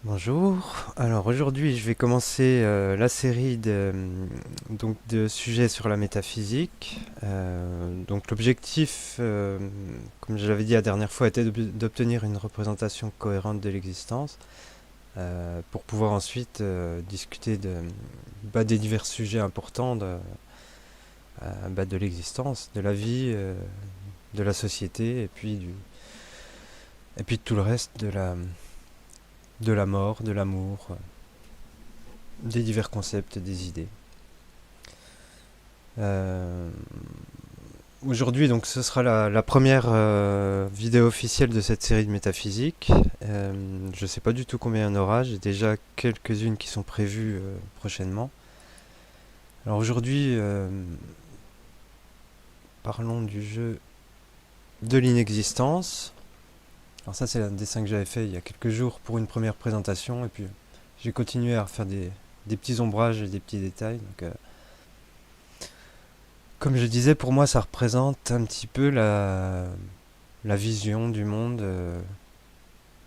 Bonjour. Alors aujourd'hui, je vais commencer la série de sujets sur la métaphysique. Donc l'objectif, comme je l'avais dit la dernière fois, était d'obtenir une représentation cohérente de l'existence pour pouvoir ensuite discuter des divers sujets importants de l'existence, de la vie, de la société et puis de tout le reste de la mort, de l'amour, des divers concepts, des idées. Euh, Aujourd'hui, donc, ce sera la première vidéo officielle de cette série de métaphysique. Je ne sais pas du tout combien il y en aura. J'ai déjà quelques-unes qui sont prévues prochainement. Alors aujourd'hui, parlons du jeu de l'inexistence. Alors ça, c'est un dessin que j'avais fait il y a quelques jours pour une première présentation. Et puis, j'ai continué à refaire des petits ombrages et des petits détails. Donc, comme je disais, pour moi, ça représente un petit peu la vision du monde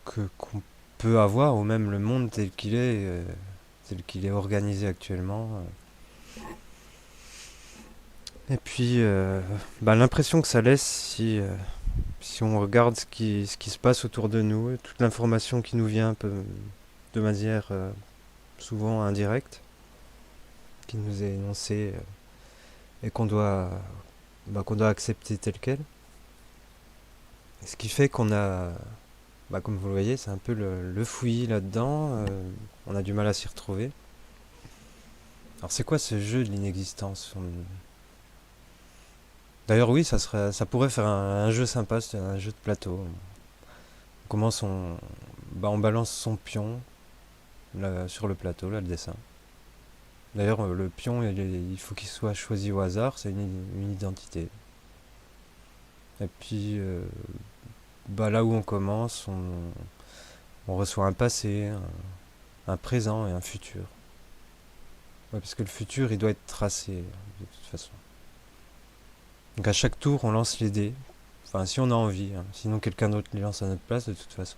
qu'on peut avoir, ou même le monde tel qu'il est organisé actuellement. Et puis, l'impression que ça laisse si on regarde ce qui se passe autour de nous, toute l'information qui nous vient un peu de manière souvent indirecte, qui nous est énoncée et qu'on doit accepter tel quel. Ce qui fait qu'on a, comme vous le voyez, c'est un peu le fouillis là-dedans. On a du mal à s'y retrouver. Alors c'est quoi ce jeu de l'inexistence? D'ailleurs oui, ça pourrait faire un jeu sympa, c'est un jeu de plateau. On commence, on balance son pion là, sur le plateau, là le dessin. D'ailleurs le pion, il faut qu'il soit choisi au hasard, c'est une identité. Et puis là où on commence, on reçoit un passé, un présent et un futur. Ouais, parce que le futur, il doit être tracé de toute façon. Donc à chaque tour, on lance les dés. Enfin, si on a envie, hein. Sinon quelqu'un d'autre les lance à notre place de toute façon.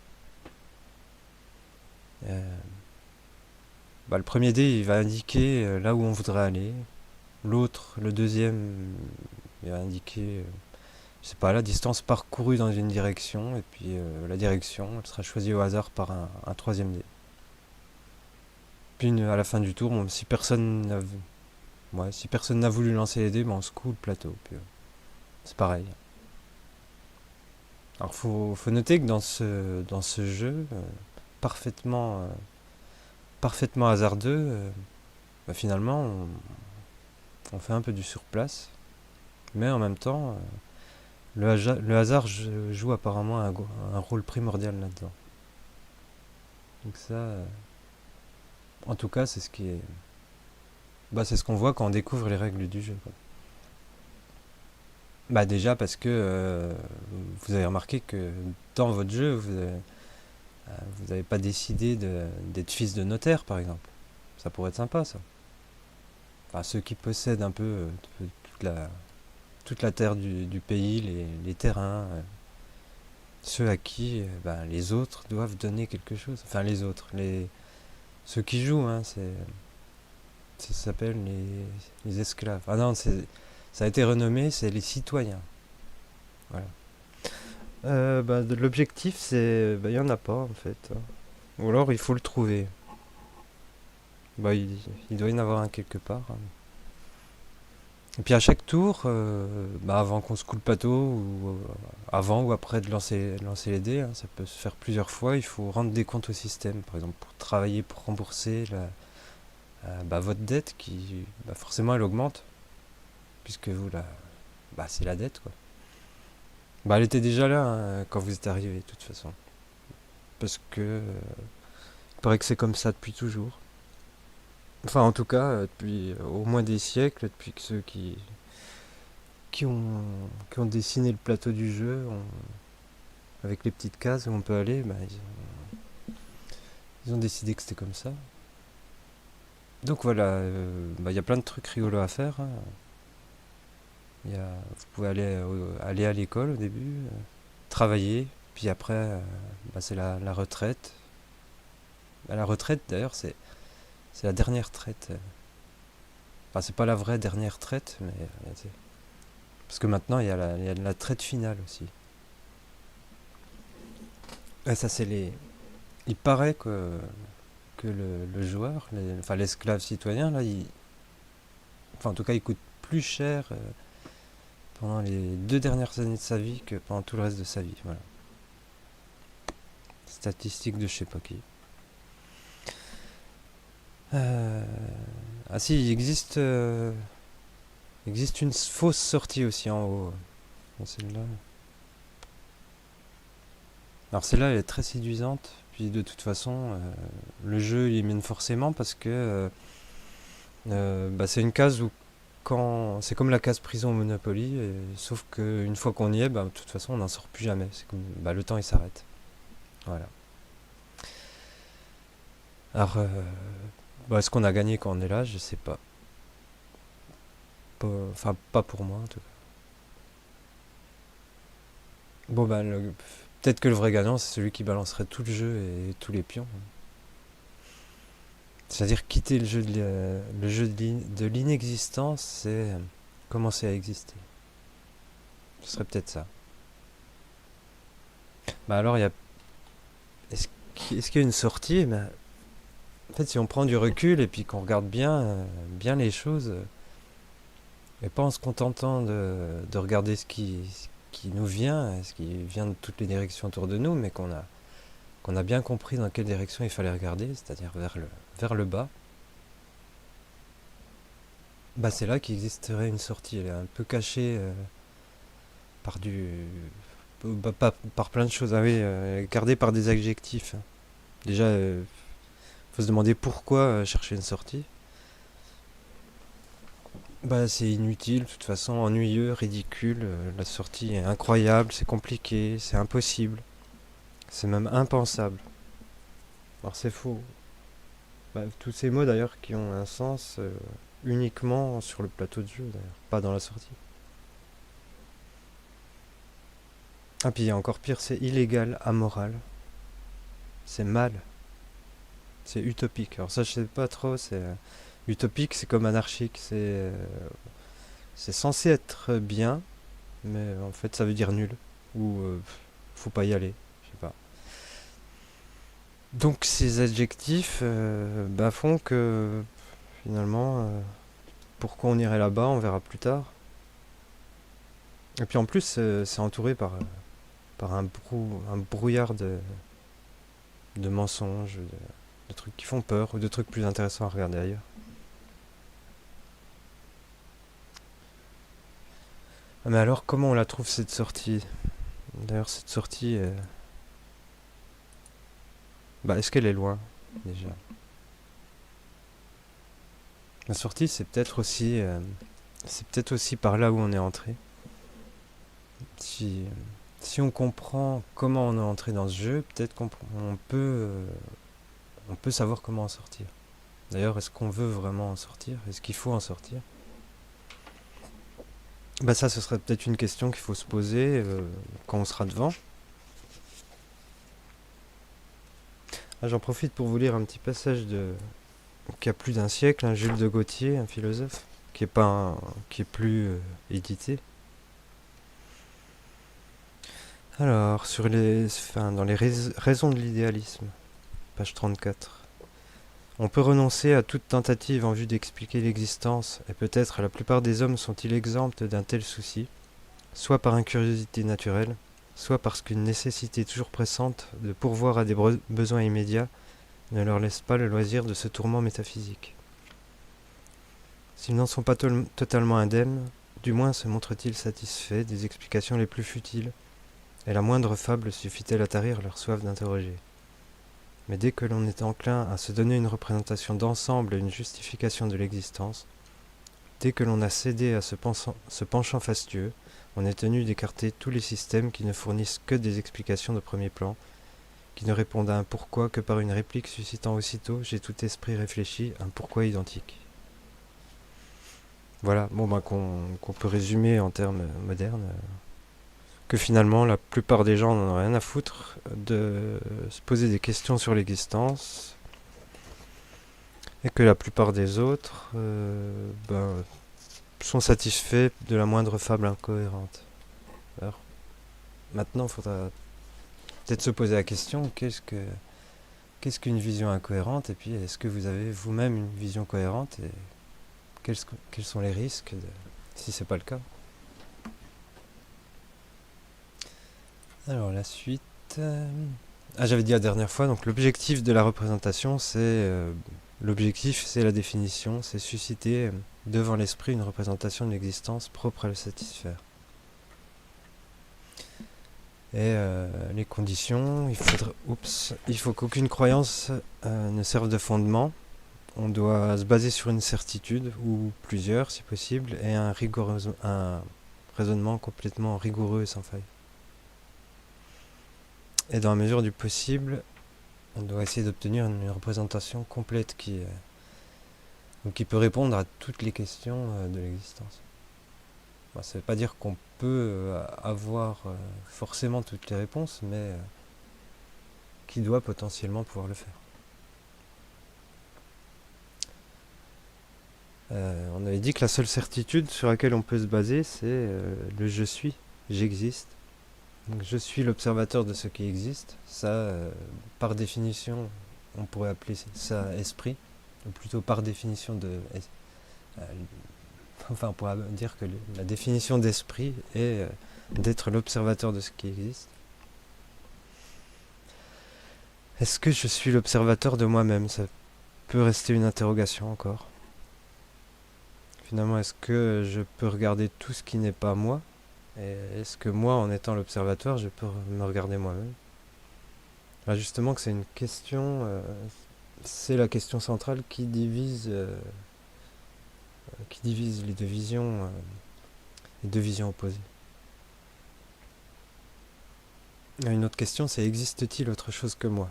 Euh, le premier dé, il va indiquer là où on voudrait aller. L'autre, le deuxième, il va indiquer, je sais pas, la distance parcourue dans une direction. Et puis la direction, elle sera choisie au hasard par un troisième dé. Puis à la fin du tour, bon, si personne n'a voulu lancer les dés, on secoue le plateau. Puis, c'est pareil. Alors faut noter que dans ce jeu, parfaitement, parfaitement hasardeux, finalement, on fait un peu du surplace, mais en même temps, le hasard joue apparemment un rôle primordial là-dedans. Donc ça, en tout cas, c'est ce qu'on voit quand on découvre les règles du jeu, quoi. Déjà parce que vous avez remarqué que dans votre jeu, vous avez pas décidé d'être fils de notaire, par exemple. Ça pourrait être sympa, ça. Enfin, ceux qui possèdent un peu toute la, toute la terre du pays, les terrains, ceux à qui les autres doivent donner quelque chose. Enfin, ceux qui jouent, hein, ça s'appelle les esclaves. Ah non, ça a été renommé, c'est les citoyens. Voilà. L'objectif, il y en a pas en fait, hein. Ou alors il faut le trouver. Il doit y en avoir un quelque part, hein. Et puis à chaque tour, avant qu'on secoue le plateau, ou avant ou après de lancer les dés, hein, ça peut se faire plusieurs fois, il faut rendre des comptes au système, par exemple pour travailler, pour rembourser votre dette qui, forcément, elle augmente, puisque c'est la dette, quoi. Elle était déjà là, hein, quand vous êtes arrivé, de toute façon. Parce que il paraît que c'est comme ça depuis toujours. Enfin, en tout cas, depuis au moins des siècles, depuis que ceux qui ont, qui ont dessiné le plateau du jeu, avec les petites cases où on peut aller, ils ont décidé que c'était comme ça. Donc voilà, il y a plein de trucs rigolos à faire, hein. Vous pouvez aller à l'école au début, travailler, puis après, c'est la retraite. À la retraite, d'ailleurs, c'est la dernière traite. Enfin, c'est pas la vraie dernière traite, mais parce que maintenant il y a la traite finale aussi. Et ça, c'est les. Il paraît que le joueur, enfin l'esclave citoyen, là, enfin en tout cas, il coûte plus cher pendant les 2 dernières années de sa vie que pendant tout le reste de sa vie. Voilà. Statistique de je sais pas qui. Euh, Ah si, il existe une fausse sortie aussi en haut. Celle-là. Alors celle-là, elle est très séduisante. Puis de toute façon, le jeu, il y mène forcément parce que bah, c'est une case où c'est comme la case prison au Monopoly, sauf qu'une fois qu'on y est, bah, de toute façon, on n'en sort plus jamais. C'est comme, bah, le temps, il s'arrête. Voilà. Alors, bah, est-ce qu'on a gagné quand on est là? Je sais pas. Enfin, pas pour moi en tout cas. Bon, bah, peut-être que le vrai gagnant, c'est celui qui balancerait tout le jeu et tous les pions. C'est-à-dire quitter le jeu de l'inexistence, c'est commencer à exister. Ce serait peut-être ça. Bah alors, est-ce qu'il y a une sortie? Ben, en fait, si on prend du recul et puis qu'on regarde bien les choses, et pas en se contentant de regarder ce qui nous vient, ce qui vient de toutes les directions autour de nous, mais qu'on a bien compris dans quelle direction il fallait regarder, c'est-à-dire vers le bas, bah c'est là qu'il existerait une sortie. Elle est un peu cachée par par plein de choses. Ah oui, gardée par des adjectifs. Déjà, faut se demander pourquoi chercher une sortie. Bah c'est inutile, de toute façon, ennuyeux, ridicule. La sortie est incroyable, c'est compliqué, c'est impossible, c'est même impensable. Alors c'est faux. Bah, tous ces mots d'ailleurs qui ont un sens uniquement sur le plateau de jeu d'ailleurs, pas dans la sortie. Ah puis il y a encore pire, c'est illégal, amoral, c'est mal, c'est utopique. Alors ça je sais pas trop, c'est utopique, c'est comme anarchique, c'est censé être bien, mais en fait ça veut dire nul ou faut pas y aller, je sais pas. Donc ces adjectifs bah, font que finalement pourquoi on irait là-bas, on verra plus tard. Et puis en plus c'est entouré par un brouillard de mensonges, de trucs qui font peur ou de trucs plus intéressants à regarder ailleurs. Ah, mais alors comment on la trouve cette sortie? D'ailleurs cette sortie, bah, est-ce qu'elle est loin déjà? La sortie c'est peut-être aussi par là où on est entré. Si, si on comprend comment on est entré dans ce jeu, peut-être on peut savoir comment en sortir. D'ailleurs, est-ce qu'on veut vraiment en sortir? Est-ce qu'il faut en sortir? Bah ça, ce serait peut-être une question qu'il faut se poser quand on sera devant. Ah, j'en profite pour vous lire un petit passage qui a plus d'un siècle, Jules de Gaultier, un philosophe, qui est plus édité. Alors, dans les raisons de l'idéalisme, page 34. On peut renoncer à toute tentative en vue d'expliquer l'existence, et peut-être la plupart des hommes sont-ils exempts d'un tel souci, soit par incuriosité naturelle, soit parce qu'une nécessité toujours pressante de pourvoir à des besoins immédiats ne leur laisse pas le loisir de ce tourment métaphysique. S'ils n'en sont pas totalement indemnes, du moins se montrent-ils satisfaits des explications les plus futiles, et la moindre fable suffit-elle à tarir leur soif d'interroger. Mais dès que l'on est enclin à se donner une représentation d'ensemble et une justification de l'existence, dès que l'on a cédé à ce penchant fastueux, on est tenu d'écarter tous les systèmes qui ne fournissent que des explications de premier plan, qui ne répondent à un pourquoi que par une réplique suscitant aussitôt, chez tout esprit réfléchi, un pourquoi identique. Voilà, bon ben qu'on peut résumer en termes modernes, que finalement la plupart des gens n'en ont rien à foutre de se poser des questions sur l'existence, et que la plupart des autres sont satisfaits de la moindre fable incohérente. Alors, maintenant, il faudra peut-être se poser la question, qu'est-ce qu'une vision incohérente, et puis est-ce que vous avez vous-même une vision cohérente, et quels sont les risques si c'est pas le cas. Alors la suite... j'avais dit la dernière fois, donc l'objectif de la représentation, c'est la définition, c'est susciter devant l'esprit une représentation de l'existence propre à le satisfaire. Et les conditions, il faut qu'aucune croyance ne serve de fondement. On doit se baser sur une certitude, ou plusieurs si possible, et un raisonnement complètement rigoureux et sans faille. Et dans la mesure du possible, on doit essayer d'obtenir une représentation complète qui peut répondre à toutes les questions de l'existence. Ça ne veut pas dire qu'on peut avoir forcément toutes les réponses, mais qui doit potentiellement pouvoir le faire. On avait dit que la seule certitude sur laquelle on peut se baser, c'est le je suis, j'existe. Donc je suis l'observateur de ce qui existe. Ça, par définition, on pourrait appeler ça esprit, ou plutôt par définition on pourrait dire que la définition d'esprit est d'être l'observateur de ce qui existe. Est-ce que je suis l'observateur de moi-même? Ça peut rester une interrogation encore. Finalement, est-ce que je peux regarder tout ce qui n'est pas moi? Et est-ce que moi, en étant l'observateur, je peux me regarder moi-même? Là, justement, que c'est une question, c'est la question centrale qui divise les deux visions opposées. Une autre question, c'est existe-t-il autre chose que moi?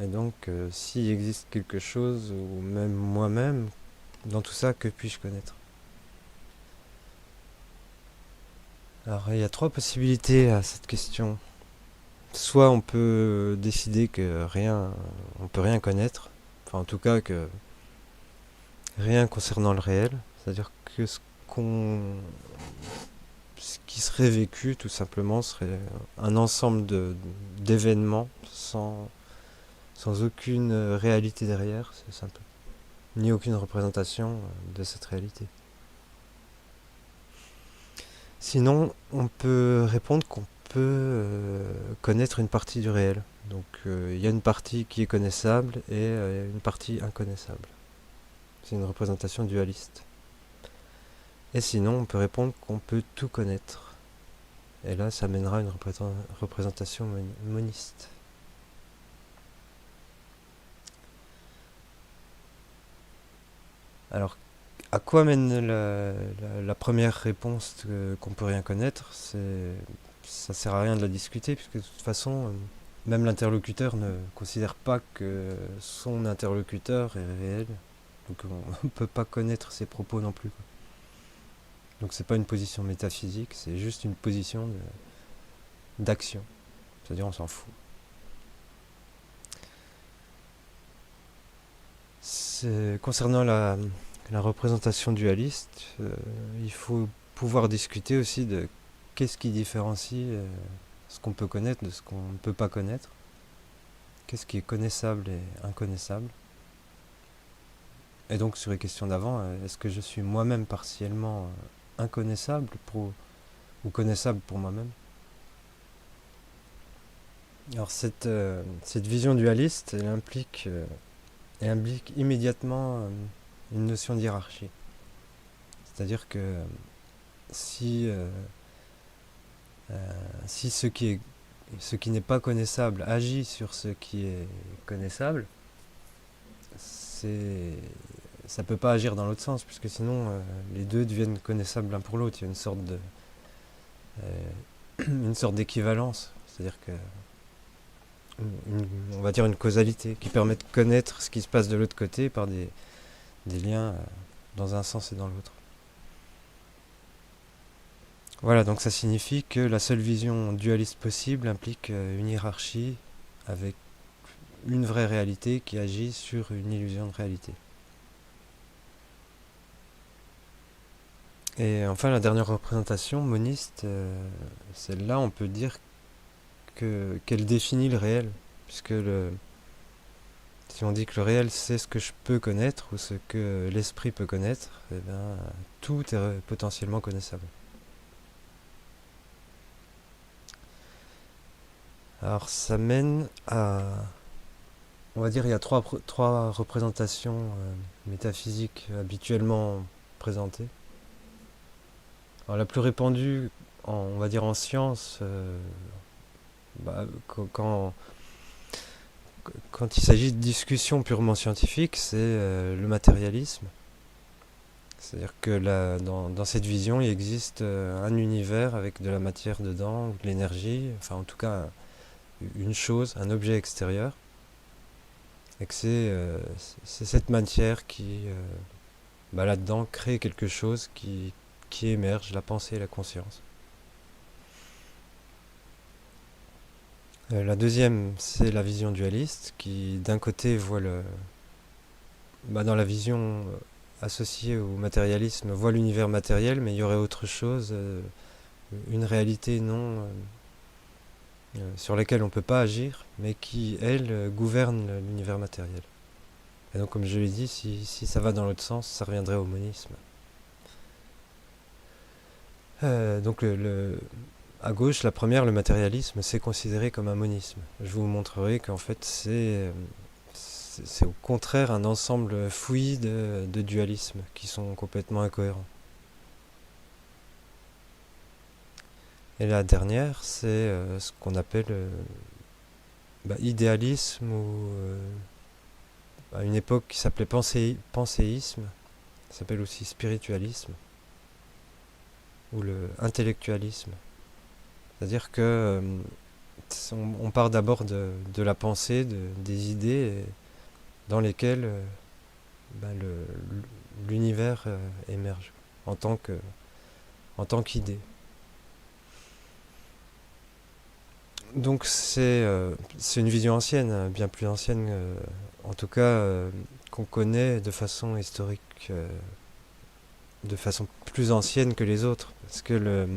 Et donc, s'il existe quelque chose, ou même moi-même, dans tout ça, que puis-je connaître? Alors, il y a trois possibilités à cette question. Soit on peut décider que on peut rien connaître, enfin en tout cas que rien concernant le réel, c'est-à-dire que ce qui serait vécu tout simplement serait un ensemble d'événements sans aucune réalité derrière, c'est simple, ni aucune représentation de cette réalité. Sinon, on peut répondre qu'on peut connaître une partie du réel. Donc il y a une partie qui est connaissable et une partie inconnaissable. C'est une représentation dualiste. Et sinon, on peut répondre qu'on peut tout connaître. Et là, ça mènera à une représentation moniste. Alors, à quoi mène la première réponse qu'on peut rien connaître? Ça sert à rien de la discuter, puisque de toute façon, même l'interlocuteur ne considère pas que son interlocuteur est réel. Donc on ne peut pas connaître ses propos non plus. Donc c'est pas une position métaphysique, c'est juste une position d'action. C'est-à-dire on s'en fout. Concernant la représentation dualiste, il faut pouvoir discuter aussi de qu'est-ce qui différencie ce qu'on peut connaître de ce qu'on ne peut pas connaître. Qu'est-ce qui est connaissable et inconnaissable. Et donc sur les questions d'avant, est-ce que je suis moi-même partiellement inconnaissable ou connaissable pour moi-même? Alors cette vision dualiste, elle implique immédiatement une notion de hiérarchie. C'est-à-dire que si ce qui n'est pas connaissable agit sur ce qui est connaissable, ça peut pas agir dans l'autre sens, puisque sinon les deux deviennent connaissables l'un pour l'autre. Il y a une sorte d'équivalence, c'est-à-dire que on va dire une causalité qui permet de connaître ce qui se passe de l'autre côté par des liens dans un sens et dans l'autre. Voilà, donc ça signifie que la seule vision dualiste possible implique une hiérarchie avec une vraie réalité qui agit sur une illusion de réalité. Et enfin, la dernière représentation moniste, celle-là, on peut dire qu'elle définit le réel, puisque si on dit que le réel, c'est ce que je peux connaître ou ce que l'esprit peut connaître, eh bien, tout est potentiellement connaissable. Alors, ça mène à, on va dire, il y a trois représentations métaphysiques habituellement présentées. Alors, la plus répandue, on va dire en science, bah, quand il s'agit de discussions purement scientifiques, c'est le matérialisme. C'est-à-dire que dans cette vision, il existe un univers avec de la matière dedans, de l'énergie, enfin en tout cas une chose, un objet extérieur, et que c'est cette matière qui, bah, là-dedans, crée quelque chose qui émerge, la pensée et la conscience. La deuxième, c'est la vision dualiste, qui d'un côté voit dans la vision associée au matérialisme, voit l'univers matériel, mais il y aurait autre chose, une réalité non sur laquelle on ne peut pas agir, mais qui, elle, gouverne l'univers matériel. Et donc, comme je l'ai dit, si ça va dans l'autre sens, ça reviendrait au monisme. Donc, à gauche, la première, le matérialisme, c'est considéré comme un monisme. Je vous montrerai qu'en fait, c'est au contraire un ensemble fouillis de dualismes qui sont complètement incohérents. Et la dernière, c'est ce qu'on appelle idéalisme ou à une époque qui s'appelait penséisme, ça s'appelle aussi spiritualisme ou le intellectualisme. C'est-à-dire que on part d'abord de la pensée, des idées dans lesquelles l'univers émerge en tant qu'idée. Donc c'est une vision ancienne, bien plus ancienne, en tout cas qu'on connaît de façon historique, de façon plus ancienne que les autres, parce que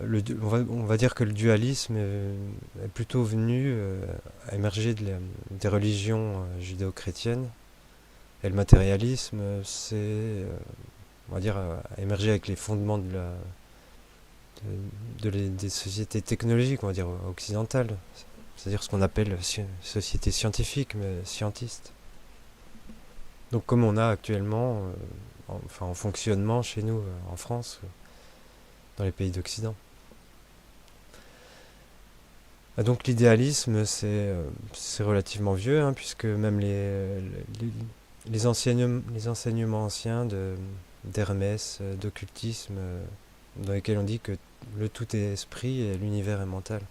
on va dire que le dualisme est plutôt venu à émerger des religions judéo-chrétiennes, et le matérialisme, on va dire, a émergé avec les fondements des sociétés technologiques, on va dire, occidentales, c'est-à-dire ce qu'on appelle société scientifique, mais scientiste. Donc comme on a actuellement, en fonctionnement chez nous, en France, dans les pays d'Occident. Donc l'idéalisme, c'est relativement vieux, hein, puisque même les enseignements anciens d'Hermès, d'occultisme, dans lesquels on dit que le tout est esprit et l'univers est mental.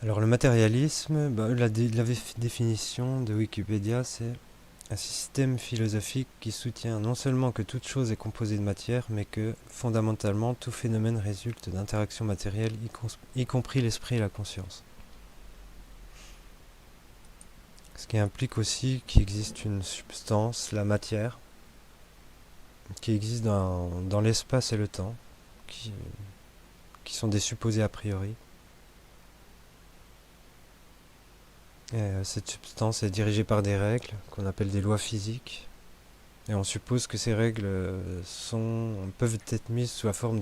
Alors le matérialisme, la définition de Wikipédia, c'est un système philosophique qui soutient non seulement que toute chose est composée de matière, mais que, fondamentalement, tout phénomène résulte d'interactions matérielles, y compris l'esprit et la conscience. Ce qui implique aussi qu'il existe une substance, la matière, qui existe dans l'espace et le temps, qui sont des supposés a priori. Et cette substance est dirigée par des règles qu'on appelle des lois physiques. Et on suppose que ces règles peuvent être mises sous la forme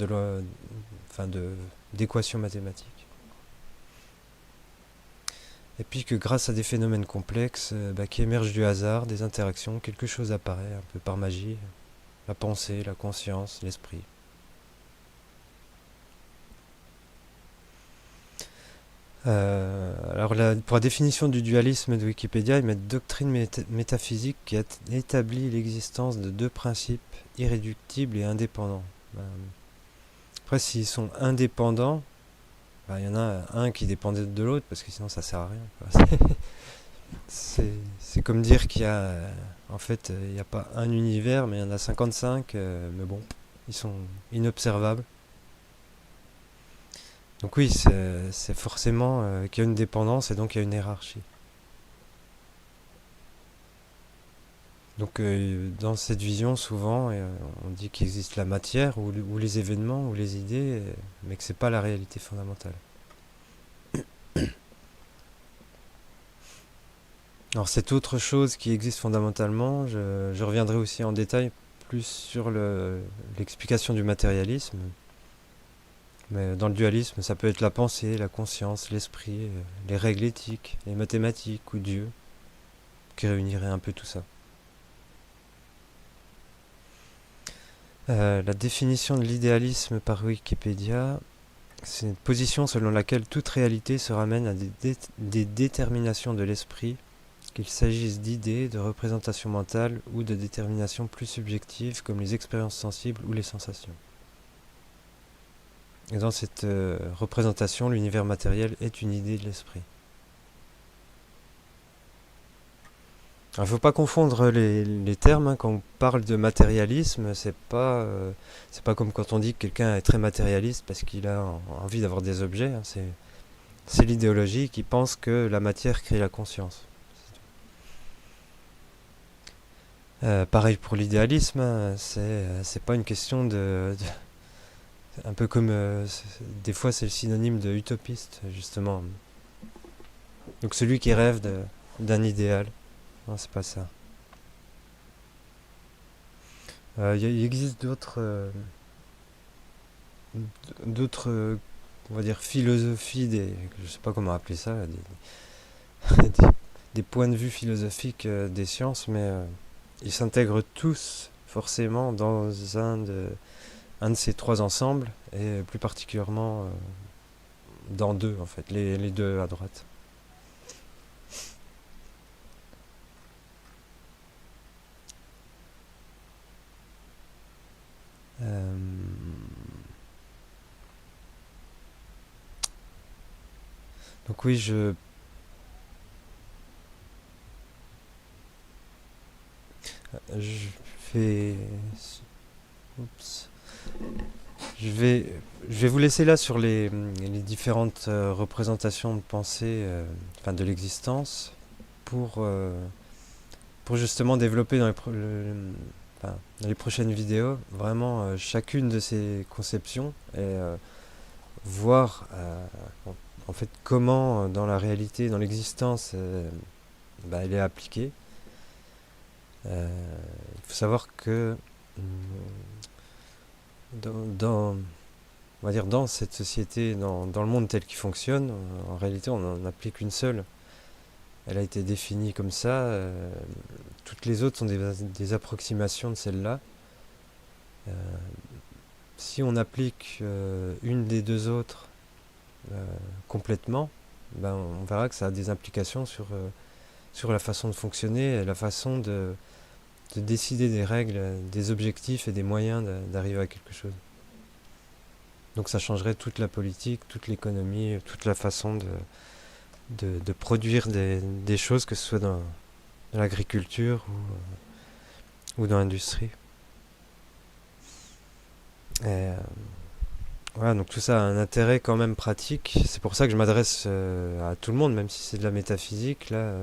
d'équations mathématiques. Et puis que grâce à des phénomènes complexes qui émergent du hasard, des interactions, quelque chose apparaît un peu par magie. La pensée, la conscience, l'esprit. Alors pour la définition du dualisme de Wikipédia, ils mettent doctrine métaphysique qui a établi l'existence de deux principes irréductibles et indépendants. Après, s'ils sont indépendants, il y en a un qui dépendait de l'autre, parce que sinon ça sert à rien. C'est comme dire qu'il y a, en fait, il n'y a pas un univers, mais il y en a 55, mais bon, ils sont inobservables. Donc oui, c'est forcément qu'il y a une dépendance et donc il y a une hiérarchie. Donc dans cette vision, souvent, on dit qu'il existe la matière ou les événements ou les idées, mais que c'est pas la réalité fondamentale. Alors cette autre chose qui existe fondamentalement, je reviendrai aussi en détail plus sur l'explication du matérialisme. Mais dans le dualisme, ça peut être la pensée, la conscience, l'esprit, les règles éthiques, les mathématiques ou Dieu, qui réunirait un peu tout ça. La définition de l'idéalisme par Wikipédia, c'est une position selon laquelle toute réalité se ramène à des déterminations de l'esprit, qu'il s'agisse d'idées, de représentations mentales ou de déterminations plus subjectives comme les expériences sensibles ou les sensations. Et dans cette représentation, l'univers matériel est une idée de l'esprit. Il ne faut pas confondre les termes, hein. Quand on parle de matérialisme, c'est pas comme quand on dit que quelqu'un est très matérialiste parce qu'il a envie d'avoir des objets, hein. C'est l'idéologie qui pense que la matière crée la conscience. Pareil pour l'idéalisme, hein. C'est pas une question un peu comme des fois c'est le synonyme de utopiste justement. Donc celui qui rêve d'un idéal, non, c'est pas ça. Il existe d'autres, on va dire, philosophies, je sais pas comment appeler ça, des, des points de vue philosophiques des sciences, mais ils s'intègrent tous forcément dans un de ces trois ensembles, et plus particulièrement dans deux, en fait, les deux à droite. Euh, donc oui, je vais... Oups. Je vais, je vais vous laisser là sur les différentes représentations de pensée, enfin de l'existence, pour, euh, pour justement développer enfin, dans les prochaines vidéos vraiment chacune de ces conceptions et voir en fait comment dans la réalité, dans l'existence, elle est appliquée. Il faut savoir que hum, dans, on va dire dans cette société, dans le monde tel qu'il fonctionne, en réalité on n'en applique une seule. Elle a été définie comme ça. Toutes les autres sont des approximations de celle-là. Euh, si on applique une des deux autres complètement, ben, on verra que ça a des implications sur la façon de fonctionner et la façon de décider des règles, des objectifs et des moyens d'arriver à quelque chose. Donc ça changerait toute la politique, toute l'économie, toute la façon de produire des choses, que ce soit dans l'agriculture ou dans l'industrie. Et voilà, donc tout ça a un intérêt quand même pratique. C'est pour ça que je m'adresse à tout le monde, même si c'est de la métaphysique. Là,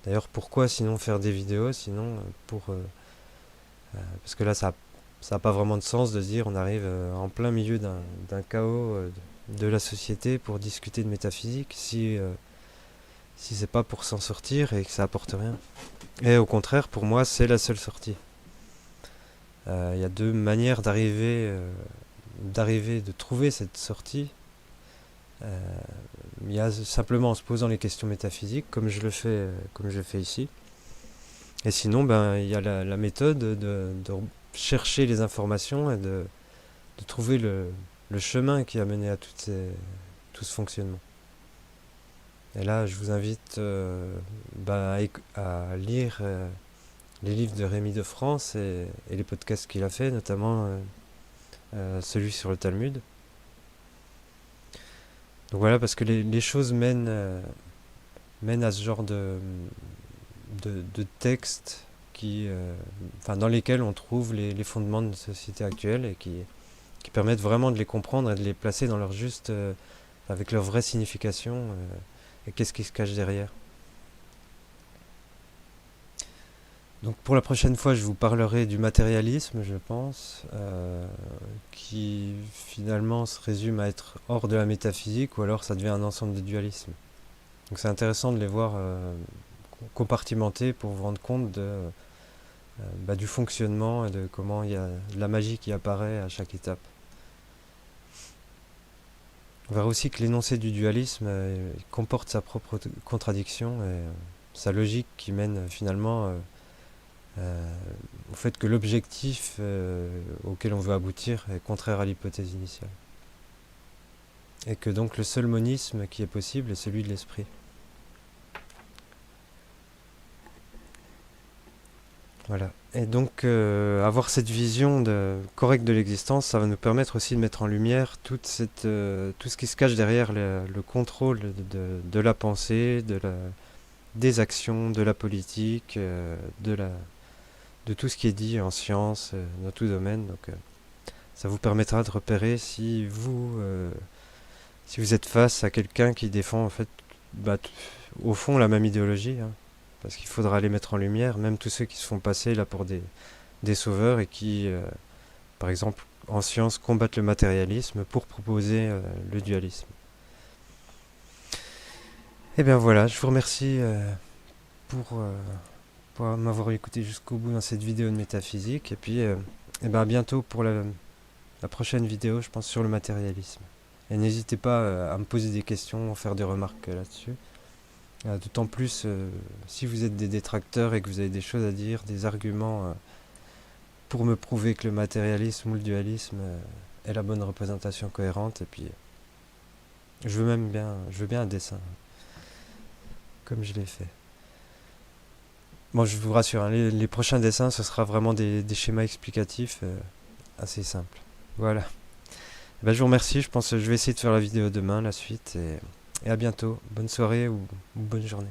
d'ailleurs, pourquoi sinon faire des vidéos, sinon parce que là, ça n'a pas vraiment de sens de se dire on arrive en plein milieu d'un chaos de la société pour discuter de métaphysique si c'est pas pour s'en sortir et que ça apporte rien. Et au contraire, pour moi, c'est la seule sortie. Il y a deux manières de trouver cette sortie. Il y a simplement en se posant les questions métaphysiques, comme je le fais ici. Et sinon, ben, il y a la méthode de chercher les informations et de trouver le chemin qui a mené à tout ce fonctionnement. Et là, je vous invite à lire les livres de Rémi de France et les podcasts qu'il a fait, notamment celui sur le Talmud. Donc voilà, parce que les choses mènent à ce genre de textes enfin, dans lesquels on trouve les fondements de la société actuelle et qui qui permettent vraiment de les comprendre et de les placer dans leur juste, avec leur vraie signification, et qu'est-ce qui se cache derrière. Donc pour la prochaine fois, je vous parlerai du matérialisme, je pense, qui finalement se résume à être hors de la métaphysique, ou alors ça devient un ensemble de dualisme. Donc c'est intéressant de les voir compartimentés pour vous rendre compte du fonctionnement et de comment il y a de la magie qui apparaît à chaque étape. On verra aussi que l'énoncé du dualisme comporte sa propre contradiction et sa logique qui mène finalement au fait que l'objectif auquel on veut aboutir est contraire à l'hypothèse initiale. Et que donc le seul monisme qui est possible est celui de l'esprit. Voilà. Et donc avoir cette vision correcte de l'existence, ça va nous permettre aussi de mettre en lumière tout ce qui se cache derrière le contrôle de la pensée, des actions, de la politique, de tout ce qui est dit en science, dans tout domaine. Donc ça vous permettra de repérer si vous êtes face à quelqu'un qui défend en fait au fond la même idéologie, hein, parce qu'il faudra les mettre en lumière, même tous ceux qui se font passer là pour des sauveurs et qui, par exemple, en science, combattent le matérialisme pour proposer le dualisme. Et bien voilà, je vous remercie pour m'avoir écouté jusqu'au bout dans cette vidéo de métaphysique, et puis à bientôt pour la prochaine vidéo, je pense, sur le matérialisme. Et n'hésitez pas à me poser des questions, à faire des remarques là-dessus. D'autant plus si vous êtes des détracteurs et que vous avez des choses à dire, des arguments pour me prouver que le matérialisme ou le dualisme est la bonne représentation cohérente. Et puis je veux bien un dessin, comme je l'ai fait. Bon, je vous rassure, hein, les prochains dessins, ce sera vraiment des schémas explicatifs assez simples. Voilà. Je vous remercie, je pense que je vais essayer de faire la vidéo demain, la suite, et à bientôt. Bonne soirée ou bonne journée.